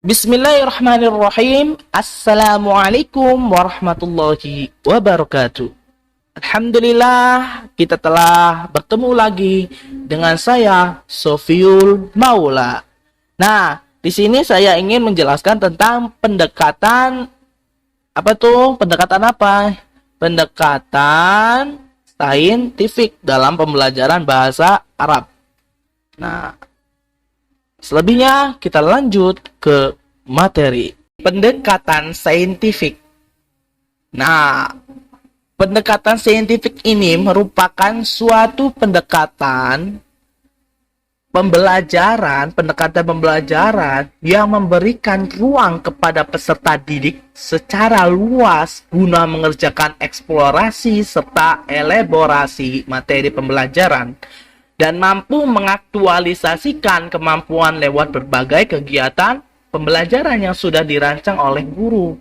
Bismillahirrahmanirrahim. Assalamualaikum warahmatullahi wabarakatuh. Alhamdulillah, kita telah bertemu lagi dengan saya, Sofiul Maula. Nah, di sini saya ingin menjelaskan tentang pendekatan Pendekatan saintifik dalam pembelajaran bahasa Arab. Nah, selebihnya kita lanjut ke materi. Pendekatan saintifik. Nah, pendekatan saintifik ini merupakan suatu pendekatan pembelajaran yang memberikan ruang kepada peserta didik secara luas guna mengerjakan eksplorasi serta elaborasi materi pembelajaran dan mampu mengaktualisasikan kemampuan lewat berbagai kegiatan pembelajaran yang sudah dirancang oleh guru.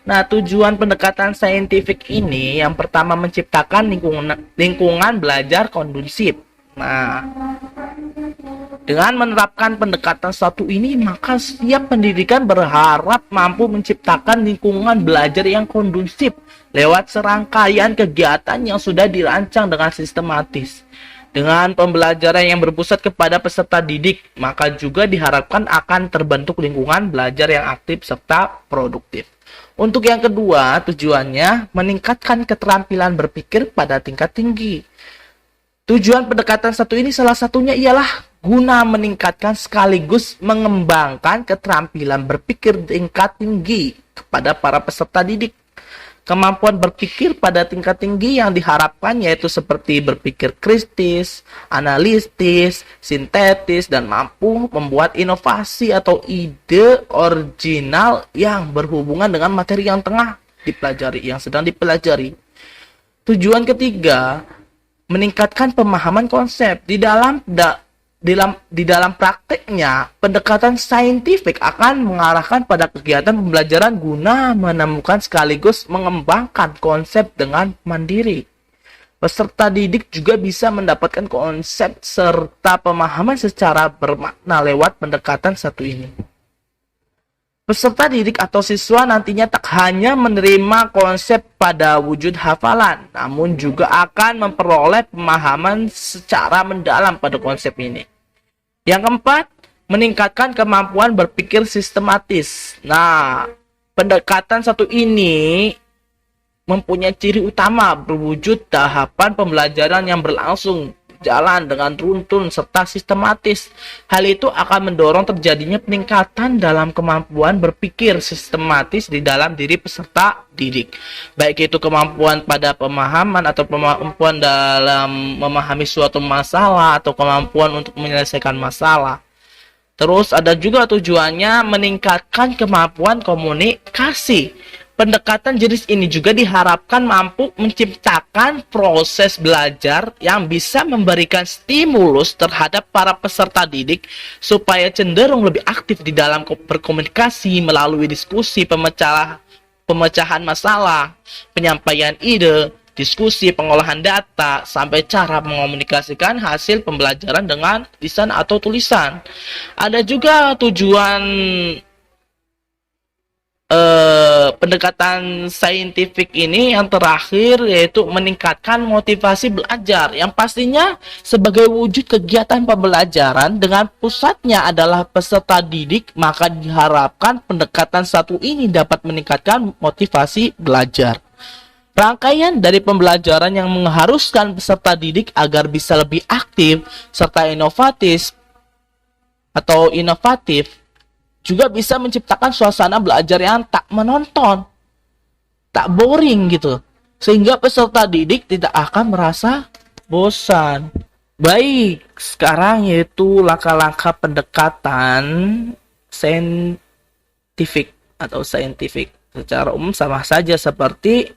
Nah, tujuan pendekatan saintifik ini yang pertama menciptakan lingkungan belajar kondusif. Nah, dengan menerapkan pendekatan satu ini, maka setiap pendidikan berharap mampu menciptakan lingkungan belajar yang kondusif lewat serangkaian kegiatan yang sudah dirancang dengan sistematis. Dengan pembelajaran yang berpusat kepada peserta didik, maka juga diharapkan akan terbentuk lingkungan belajar yang aktif serta produktif. Untuk yang kedua, tujuannya meningkatkan keterampilan berpikir pada tingkat tinggi. Tujuan pendekatan satu ini salah satunya ialah guna meningkatkan sekaligus mengembangkan keterampilan berpikir tingkat tinggi kepada para peserta didik. Kemampuan berpikir pada tingkat tinggi yang diharapkan yaitu seperti berpikir kritis, analitis, sintetis, dan mampu membuat inovasi atau ide original yang berhubungan dengan materi yang sedang dipelajari. Tujuan ketiga, meningkatkan pemahaman konsep. Di dalam prakteknya, pendekatan saintifik akan mengarahkan pada kegiatan pembelajaran guna menemukan sekaligus mengembangkan konsep dengan mandiri. Peserta didik juga bisa mendapatkan konsep serta pemahaman secara bermakna lewat pendekatan satu ini. Peserta didik atau siswa nantinya tak hanya menerima konsep pada wujud hafalan, namun juga akan memperoleh pemahaman secara mendalam pada konsep ini. Yang keempat, meningkatkan kemampuan berpikir sistematis. Nah, pendekatan satu ini mempunyai ciri utama berwujud tahapan pembelajaran yang berlangsung jalan dengan runtun serta sistematis. Hal itu akan mendorong terjadinya peningkatan dalam kemampuan berpikir sistematis di dalam diri peserta didik. Baik itu kemampuan pada pemahaman atau kemampuan dalam memahami suatu masalah atau kemampuan untuk menyelesaikan masalah. Terus ada juga tujuannya meningkatkan kemampuan komunikasi. Pendekatan jenis ini juga diharapkan mampu menciptakan proses belajar yang bisa memberikan stimulus terhadap para peserta didik supaya cenderung lebih aktif di dalam berkomunikasi melalui diskusi, pemecahan masalah, penyampaian ide, diskusi, pengolahan data, sampai cara mengomunikasikan hasil pembelajaran dengan lisan atau tulisan. Ada juga tujuan pendekatan saintifik ini yang terakhir yaitu meningkatkan motivasi belajar yang pastinya sebagai wujud kegiatan pembelajaran dengan pusatnya adalah peserta didik, maka diharapkan pendekatan satu ini dapat meningkatkan motivasi belajar. Rangkaian dari pembelajaran yang mengharuskan peserta didik agar bisa lebih aktif serta inovatif juga bisa menciptakan suasana belajar yang tak menonton, tak boring gitu, sehingga peserta didik tidak akan merasa bosan. Baik, sekarang yaitu langkah-langkah pendekatan saintifik secara umum sama saja seperti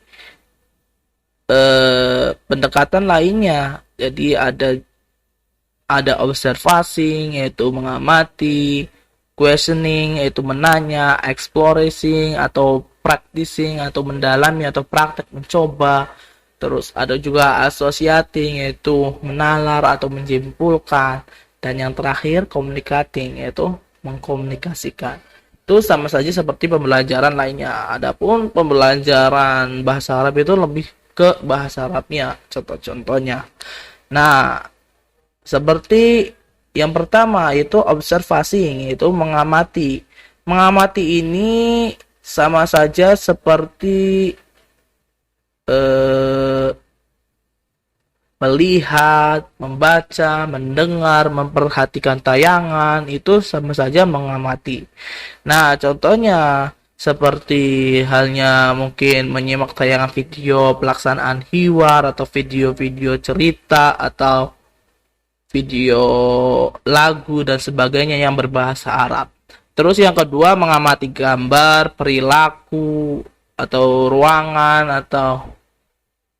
pendekatan lainnya. Jadi ada observasi yaitu mengamati, questioning yaitu menanya, exploring atau practicing atau mendalami atau praktek mencoba. Terus ada juga associating yaitu menalar atau menyimpulkan, dan yang terakhir communicating yaitu mengkomunikasikan. Itu sama saja seperti pembelajaran lainnya. Adapun pembelajaran bahasa Arab itu lebih ke bahasa Arabnya, contoh-contohnya. Nah, seperti yang pertama itu observasi, itu mengamati. Mengamati ini sama saja seperti melihat, membaca, mendengar, memperhatikan tayangan, itu sama saja mengamati. Nah, contohnya seperti halnya mungkin menyimak tayangan video pelaksanaan hiwar atau video-video cerita atau video lagu dan sebagainya yang berbahasa Arab. Terus yang kedua, mengamati gambar, perilaku, atau ruangan, atau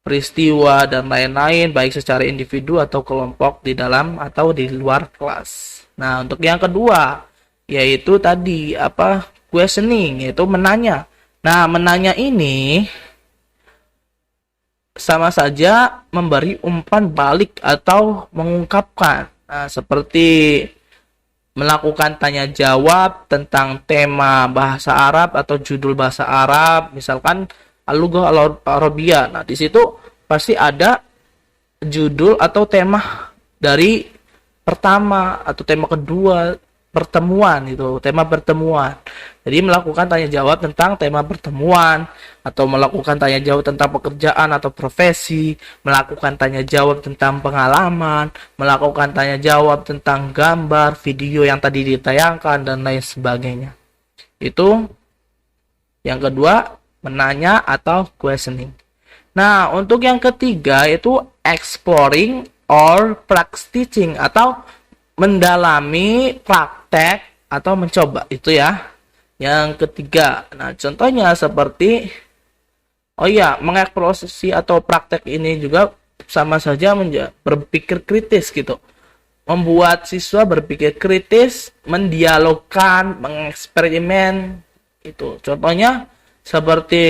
peristiwa, dan lain-lain, baik secara individu atau kelompok di dalam atau di luar kelas. Nah, untuk yang kedua, yaitu tadi, questioning, yaitu menanya. Nah, menanya ini sama saja memberi umpan balik atau mengungkapkan. Nah, seperti melakukan tanya jawab tentang tema bahasa Arab atau judul bahasa Arab, misalkan Al-Lughah Al-Arabiyah. Nah, di situ pasti ada judul atau tema dari pertama atau tema kedua pertemuan, itu tema pertemuan. Jadi melakukan tanya jawab tentang tema pertemuan, atau melakukan tanya jawab tentang pekerjaan atau profesi, melakukan tanya jawab tentang pengalaman, melakukan tanya jawab tentang gambar, video yang tadi ditayangkan, dan lain sebagainya. Itu yang kedua, menanya atau questioning. Nah, untuk yang ketiga itu exploring or practicing, atau mendalami, praktek, atau mencoba. Itu ya yang ketiga. Nah, contohnya seperti mengeksplorasi atau praktek ini juga sama saja berpikir kritis gitu. Membuat siswa berpikir kritis, mendialogkan, mengeksperimen itu. Contohnya seperti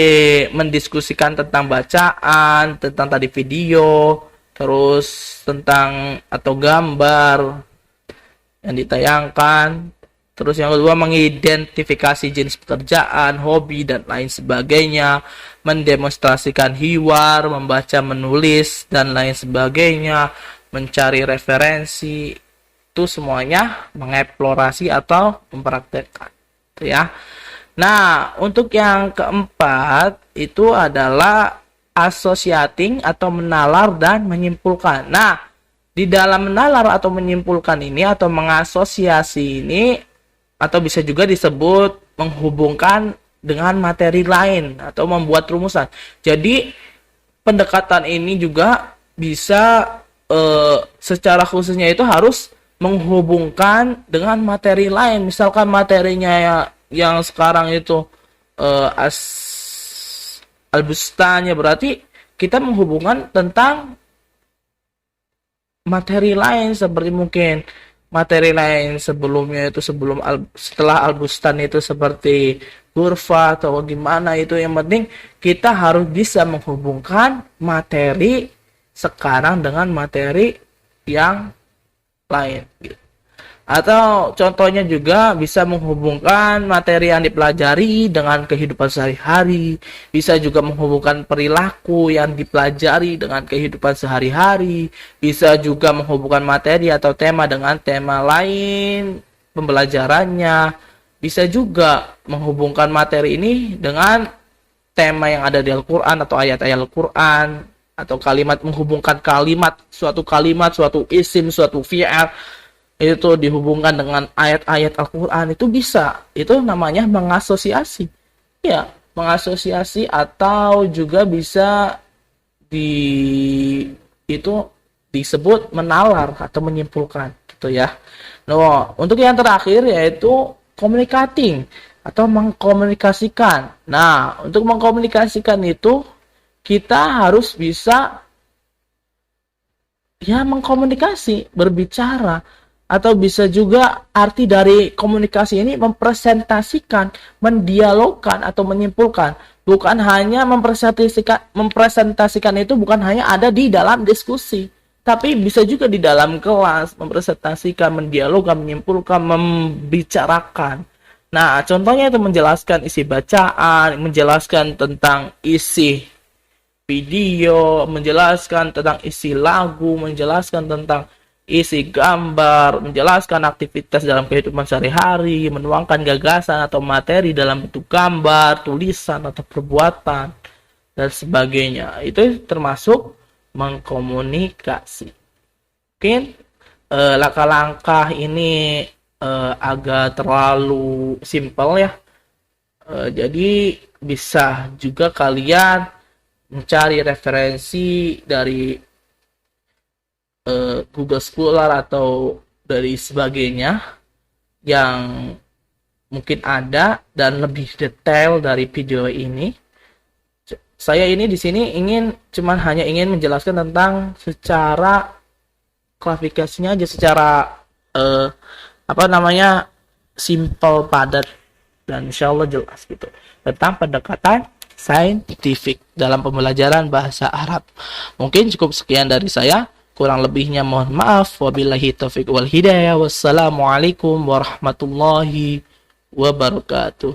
mendiskusikan tentang bacaan, tentang tadi video, terus tentang atau gambar yang ditayangkan. Terus yang kedua, mengidentifikasi jenis pekerjaan, hobi, dan lain sebagainya, mendemonstrasikan hiwar, membaca, menulis, dan lain sebagainya, mencari referensi. Itu semuanya mengeksplorasi atau mempraktekkan, itu ya. Nah, untuk yang keempat itu adalah associating atau menalar dan menyimpulkan. Nah, di dalam menalar atau menyimpulkan ini atau mengasosiasi ini, atau bisa juga disebut menghubungkan dengan materi lain atau membuat rumusan. Jadi pendekatan ini juga bisa secara khususnya itu harus menghubungkan dengan materi lain. Misalkan materinya yang sekarang itu Al-Bustanya, berarti kita menghubungkan tentang materi lain, seperti mungkin materi lain sebelumnya itu setelah Al-Bustan itu seperti Ghurfah atau gimana itu. Yang penting kita harus bisa menghubungkan materi sekarang dengan materi yang lain gitu. Atau contohnya juga bisa menghubungkan materi yang dipelajari dengan kehidupan sehari-hari. Bisa juga menghubungkan perilaku yang dipelajari dengan kehidupan sehari-hari. Bisa juga menghubungkan materi atau tema dengan tema lain pembelajarannya. Bisa juga menghubungkan materi ini dengan tema yang ada di Al-Quran atau ayat-ayat Al-Quran. Atau kalimat, menghubungkan suatu isim, suatu fi'al, itu dihubungkan dengan ayat-ayat Al-Quran, itu bisa. Itu namanya mengasosiasi. Ya, mengasosiasi, atau juga bisa itu disebut menalar atau menyimpulkan gitu ya. Nah, untuk yang terakhir yaitu communicating atau mengkomunikasikan. Nah, untuk mengkomunikasikan itu kita harus bisa mengkomunikasi, berbicara. Atau bisa juga arti dari komunikasi ini mempresentasikan, mendialogkan, atau menyimpulkan. Bukan hanya mempresentasikan itu bukan hanya ada di dalam diskusi, tapi bisa juga di dalam kelas, mempresentasikan, mendialogkan, menyimpulkan, membicarakan. Nah, contohnya itu menjelaskan isi bacaan, menjelaskan tentang isi video, menjelaskan tentang isi lagu, menjelaskan tentang isi gambar, menjelaskan aktivitas dalam kehidupan sehari-hari, menuangkan gagasan atau materi dalam bentuk gambar, tulisan, atau perbuatan, dan sebagainya. Itu termasuk mengkomunikasi. Mungkin langkah-langkah ini agak terlalu simpel ya. Jadi bisa juga kalian mencari referensi dari Google Scholar atau dari sebagainya yang mungkin ada dan lebih detail dari video ini. Saya ini di sini hanya ingin menjelaskan tentang secara klasifikasinya aja, secara simple, padat, dan insya Allah jelas gitu tentang pendekatan saintifik dalam pembelajaran bahasa Arab. Mungkin cukup sekian dari saya, kurang lebihnya mohon maaf. Wabillahi taufiq wal hidayah. Wassalamualaikum warahmatullahi wabarakatuh.